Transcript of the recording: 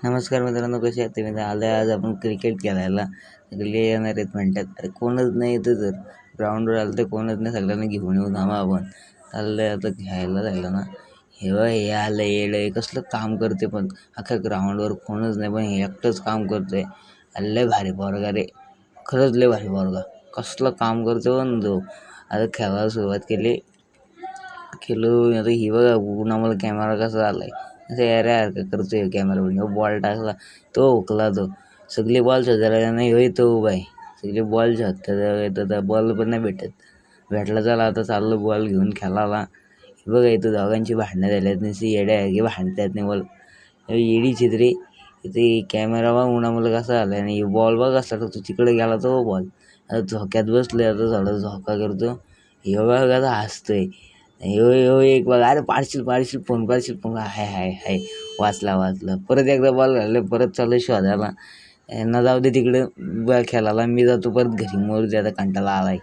नमस्कार मित्रांनो, कसे आहात तुम्ही? आलं आज आपण क्रिकेट खेळायला. सगळे येणार आहेत म्हणतात. अरे कोणच नाही इथं, तर ग्राउंडवर आलं तर कोणच नाही. सगळ्यांना घेऊन येऊ थांबा आपण. चाललंय आता घ्यायला जायला ना. हे बघ, हे आलं येडं कसलं काम करते, पण अख्ख्या ग्राउंडवर कोणच नाही, पण हे एकटंच काम करतोय. लय भारी पोरगा रे, खरंच लय भारी पोरगा. कसलं काम करतो पण तो. आता खेळायला सुरुवात केली. आता ही बघा बघून आम्हाला कॅमेरा कसा आलाय, असं याऱ्यासारखं करतोय कॅमेरा बघून. बॉल टाकला तो हुकला, तो सगळी बॉल शोधायला नाही होई तो उभा आहे. सगळी बॉल शोधतात, बॉल पण नाही भेटला. चला आता चाललो बॉल घेऊन खेळायला. हे बघा इथं दोघांची भांडणं झाल्यात, नुसती येड्यासारखी भांडतात नाही बॉल. येडी चित्रे इथे कॅमेरा बघून आम्हाला कसा आला, आणि बॉल बघ कसला टाकतो तिकडे गेला तो बॉल. आता झोक्यात बसले, आता थोडा झोका करतो. हे बघा आता हसतोय. ह्यो ह्यो एक बघा, अरे पाडशील फोन हाय हाय हाय. वाचला परत एकदा बॉल घालले, परत चालू शोधायला. यांना जाऊ दे तिकडे खेळायला, मी जातो परत घरी. मोर आता कंटाळा आलाय.